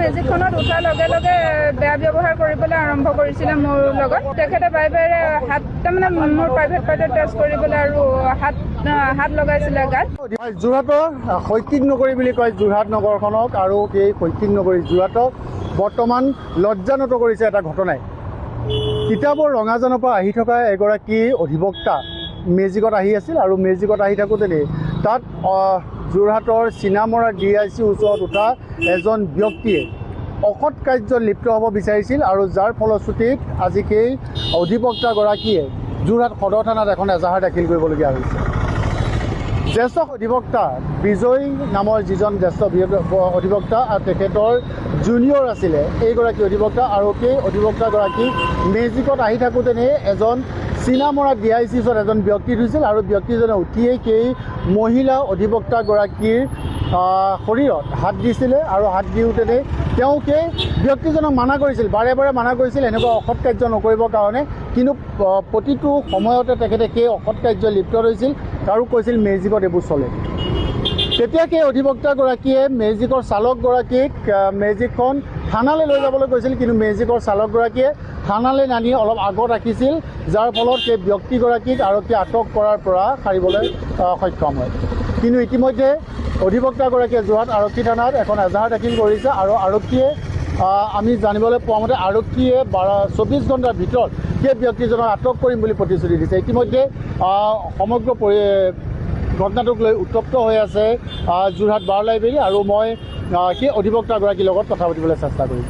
মেজিকখনত উঠাৰ লগে লগে বেয়া ব্যৱহাৰ কৰিবলৈ আৰম্ভ কৰিছিলে মোৰ লগত। তেখেতে বাৰে বাৰে হাত তাৰমানে মোৰ প্ৰাইভেট পাৰ্টত টাচ কৰিবলৈ আৰু হাত লগাইছিলে গাত। যোৰহাটৰ শৈক্ষিক নগৰী বুলি কয় যোৰহাট নগৰখনক, আৰু এই শৈক্ষিক নগৰী যোৰহাটক বৰ্তমান লজ্জানত কৰিছে এটা ঘটনাই। কিতাপৰ ৰঙাজানৰ পৰা আহি থকা এগৰাকী অধিবক্তা মেজিকত আহি আছিল, আৰু মেজিকত আহি থাকোঁতে তাত যোৰহাটৰ চিনামৰা DIC ওচৰত উঠা এজন ব্যক্তিয়ে অসৎ কাৰ্যত লিপ্ত হ'ব বিচাৰিছিল, আৰু যাৰ ফলশ্ৰুতিত আজি সেই অধিবক্তাগৰাকীয়ে যোৰহাট সদৰ থানাত এখন এজাহাৰ দাখিল কৰিবলগীয়া হৈছে। জ্যেষ্ঠ অধিবক্তা বিজয় নামৰ যিজন জ্যেষ্ঠ অধিবক্তা আৰু তেখেতৰ জুনিয়ৰ আছিলে এইগৰাকী অধিবক্তা, আৰু সেই অধিবক্তাগৰাকী মেজিকত আহি থাকোঁতে এজন চিনামৰা DIC ওচৰত এজন ব্যক্তি ধৰিছিল, আৰু ব্যক্তিজনে উঠিয়েই সেই মহিলা অধিবক্তাগৰাকীৰ শৰীৰত হাত দিছিলে, আৰু হাত দিওঁতে তেওঁ সেই ব্যক্তিজনক মানা কৰিছিল, বাৰে বাৰে মানা কৰিছিল এনেকুৱা অসৎ কাৰ্য নকৰিবৰ কাৰণে, কিন্তু প্ৰতিটো সময়তে তেখেতে সেই অসৎ কাৰ্য লিপ্ত হৈছিল আৰু কৈছিল মেজিকত এইবোৰ চলে। তেতিয়া সেই অধিবক্তাগৰাকীয়ে মেজিকৰ চালকগৰাকীক মেজিকখন থানালৈ লৈ যাবলৈ কৈছিল, কিন্তু মেজিকৰ চালকগৰাকীয়ে থানালৈ নানি অলপ আগত ৰাখিছিল, যাৰ ফলত সেই ব্যক্তিগৰাকীক আৰক্ষীয়ে আটক কৰাৰ পৰা সাৰিবলৈ সক্ষম হয়। কিন্তু ইতিমধ্যে অধিবক্তাগৰাকীয়ে যোৰহাট আৰক্ষী থানাত এখন এজাহাৰ দাখিল কৰিছে, আৰু আৰক্ষীয়ে আমি জানিবলৈ পোৱা মতে আৰক্ষীয়ে 24 ঘণ্টাৰ ভিতৰত সেই ব্যক্তিজনক আটক কৰিম বুলি প্ৰতিশ্ৰুতি দিছে। ইতিমধ্যে সমগ্ৰ ঘটনাটোক লৈ উত্তপ্ত হৈ আছে যোৰহাট বাৰ লাইব্ৰেৰী, আৰু মই সেই অধিবক্তাগৰাকীৰ লগত কথা পাতিবলৈ চেষ্টা কৰিম।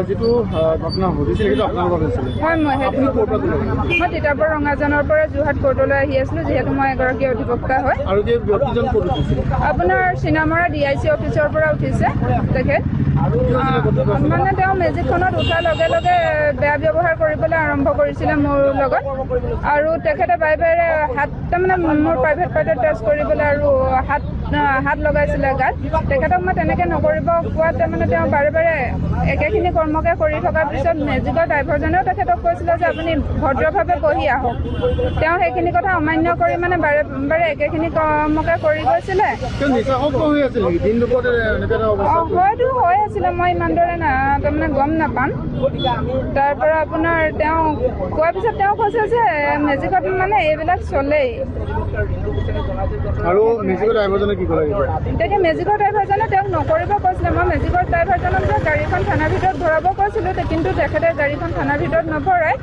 যিটো ঘটনা ঘটিছিল সেইটো আপোনালোকৰ হৈছিলে? হয়, মই তিতাবৰ ৰঙাজানৰ পৰা যোৰহাট কোৰ্টলৈ আহি আছিলোঁ, যিহেতু মই এগৰাকী অধিবক্তা হয়। আৰু সেই ব্যক্তিজন ক'ত উঠিছিল? আপোনাৰ চিনামৰা DIC অফিচৰ পৰা উঠিছে তেখেত। মানে তেওঁ মেজিকখনত উঠাৰ লগে লগে বেয়া ব্যৱহাৰ কৰিবলৈ আৰম্ভ কৰিছিলে মোৰ লগত, আৰু তেখেতে বাৰে বাৰে হাত তাৰমানে মোৰ প্ৰাইভেট পাৰ্টত টাচ কৰিবলৈ আৰু হাত লগাইছিলে গাত। তেখেতক মই তেনেকৈ নকৰিব কোৱাতে মানে তেওঁ বাৰে বাৰে একেখিনি কৰ্মকে কৰি থকাৰ পিছত মেজিকৰ ড্ৰাইভাৰজনেও তেখেতক কৈছিলে যে আপুনি ভদ্ৰভাৱে বহি আহক। তেওঁ সেইখিনি কথা অমান্য কৰি মানে বাৰে বাৰে একেখিনি কৰ্মকে কৰি গৈছিলে। হয়তো হৈ আছিলে, মই ইমান দৰে তাৰমানে গম নাপাম। তাৰ পৰা আপোনাৰ তেওঁ কোৱাৰ পিছত তেওঁ কৈছে যে মেজিকত মানে এইবিলাক চলেই। আৰু মেজিকৰ ড্ৰাইভাৰজনে কি ক'লে? তেতিয়া মেজিকৰ ড্ৰাইভাৰজনে তেওঁক নকৰিব কৈছিলে। মই মেজিকৰ ড্ৰাইভাৰজনক যে গাড়ীখন থানাৰ ভিতৰত ভৰাব কৈছিলোঁ, কিন্তু তেখেতে গাড়ীখন থানাৰ ভিতৰত নভৰাই।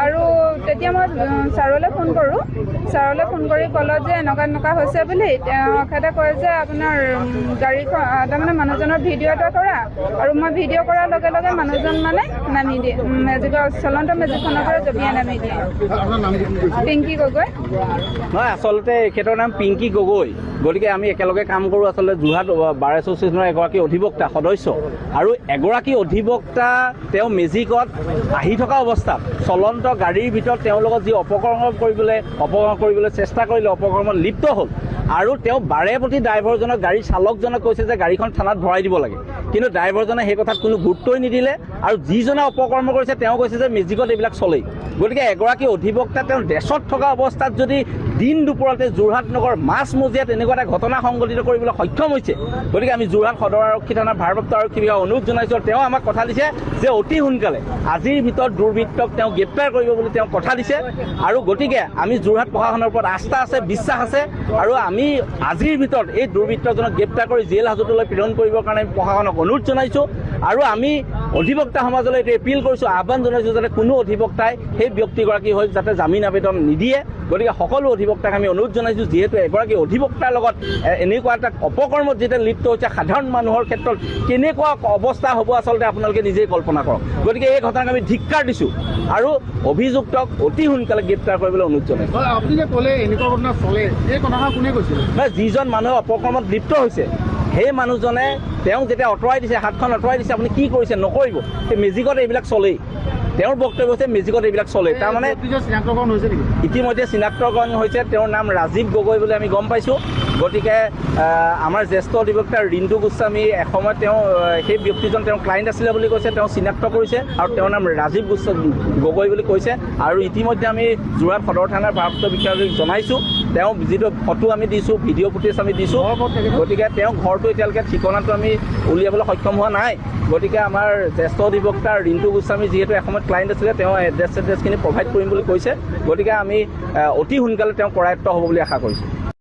আৰু তেতিয়া মই ছাৰলৈ ফোন কৰোঁ, ছাৰলৈ ফোন কৰি ক'লত যে এনেকুৱা হৈছে বুলি। তেখেতে কয় যে আপোনাৰ গাড়ীখন তাৰমানে মানুহজনৰ ভিডিঅ' এটা কৰা, আৰু মই ভিডিঅ' কৰাৰ লগে লগে মানুহজন মানে নামি দিয়ে, মেজিকৰ চলন্ত মেজিকখনৰ পৰা জঁপিয়াই নামি দিয়ে। পিংকি গগৈ। নহয়, আচলতে এখেতৰ নাম পিংকি গগৈ। গতিকে আমি একেলগে কাম কৰোঁ আচলতে যোৰহাট বাৰ এছ'চিয়েশ্যনৰ এগৰাকী অধিবক্তা সদস্য, আৰু এগৰাকী অধিবক্তা তেওঁ মেজিকত আহি থকা অৱস্থাত চলন্ত গাড়ীৰ ভিতৰত তেওঁৰ লগত যি অপকৰ্ম কৰিবলৈ চেষ্টা কৰিলে, অপকৰ্মত লিপ্ত হ'ল, আৰু তেওঁ বাৰে প্ৰতি ড্ৰাইভাৰজনক গাড়ীৰ চালকজনক কৈছে যে গাড়ীখন থানাত ভৰাই দিব লাগে, কিন্তু ড্ৰাইভাৰজনে সেই কথাত কোনো গুৰুত্বই নিদিলে, আৰু যিজনে অপকৰ্ম কৰিছে তেওঁ কৈছে যে মেজিকত এইবিলাক চলেই। গতিকে এগৰাকী অধিবক্তা তেওঁ দেশত থকা অৱস্থাত যদি দিন দুপৰতে যোৰহাট নগৰ মাজমজিয়াত এনেকুৱা এটা ঘটনা সংঘটিত কৰিবলৈ সক্ষম হৈছে, গতিকে আমি যোৰহাট সদৰ আৰক্ষী থানাৰ ভাৰপ্ৰাপ্ত আৰক্ষী বিভাগক অনুৰোধ জনাইছোঁ। তেওঁ আমাক কথা দিছে যে অতি সোনকালে আজিৰ ভিতৰত দুৰ্বৃত্তক তেওঁ গ্ৰেপ্তাৰ কৰিব বুলি তেওঁ কথা দিছে, আৰু গতিকে আমি যোৰহাট প্ৰশাসনৰ ওপৰত আস্থা আছে, বিশ্বাস আছে, আৰু আমি আজিৰ ভিতৰত এই দুৰ্বৃত্তজনক গ্ৰেপ্তাৰ কৰি জেল হাজতলৈ প্ৰেৰণ কৰিবৰ কাৰণে প্ৰশাসনক অনুৰোধ জনাইছোঁ। আৰু আমি অধিবক্তা সমাজলৈ এইটো এপিল কৰিছোঁ, আহ্বান জনাইছোঁ যাতে কোনো অধিবক্তাই সেই ব্যক্তিগৰাকী হৈ যাতে জামিন আবেদন নিদিয়ে। গতিকে সকলো অধিবক্তাক আমি অনুৰোধ জনাইছোঁ, যিহেতু এগৰাকী অধিবক্তাৰ লগত এনেকুৱা এটা অপকৰ্মত যেতিয়া লিপ্ত হৈছে, সাধাৰণ মানুহৰ ক্ষেত্ৰত কেনেকুৱা অৱস্থা হ'ব আচলতে আপোনালোকে নিজেই কল্পনা কৰক। গতিকে এই ঘটনাক আমি ধিক্কাৰ দিছোঁ, আৰু অভিযুক্তক অতি সোনকালে গ্ৰেপ্তাৰ কৰিবলৈ অনুৰোধ জনাইছোঁ। আপুনি যে ক'লে এনেকুৱা ঘটনা চলে, এই কথাষাৰ কোনে কৈছিল? যিজন মানুহে অপকৰ্মত লিপ্ত হৈছে সেই মানুহজনে তেওঁক যেতিয়া আঁতৰাই দিছে, হাতখন আঁতৰাই দিছে, আপুনি কি কৰিছে? নকৰিব, সেই মেজিকত এইবিলাক চলেই। তেওঁৰ বক্তব্য হৈছে মেজিকত এইবিলাক চলে। তাৰমানে চিনাক্তকৰণ হৈছে নেকি? ইতিমধ্যে চিনাক্তকৰণ হৈছে, তেওঁৰ নাম ৰাজীৱ গগৈ বুলি আমি গম পাইছোঁ। গতিকে আমাৰ জ্যেষ্ঠ অধিবক্তা ৰিণ্টু গোস্বামী এসময়ত তেওঁ সেই ব্যক্তিজন তেওঁৰ ক্লাইণ্ট আছিলে বুলি কৈছে, তেওঁ চিনাক্ত কৰিছে, আৰু তেওঁৰ নাম ৰাজীৱ গগৈ বুলি কৈছে। আৰু ইতিমধ্যে আমি যোৰহাট সদৰ থানাৰ ভাৰপ্ৰাপ্ত বিষয়াক জনাইছোঁ তেওঁ যিটো ফটো আমি দিছোঁ, ভিডিঅ' ফুটেজ আমি দিছোঁ, গতিকে তেওঁ ঘৰটো এতিয়ালৈকে ঠিকনাটো আমি উলিয়াবলৈ সক্ষম হোৱা নাই। গতিকে আমাৰ জ্যেষ্ঠ অধিবক্তা ৰিণ্টু গোস্বামী যিহেতু এসময়ত ক্লাইণ্ট আছিলে, তেওঁ এড্ৰেছখিনি প্ৰভাইড কৰিম বুলি কৈছে। গতিকে আমি অতি সোনকালে তেওঁ কৰায়ত্ব হ'ব বুলি আশা কৰিছোঁ।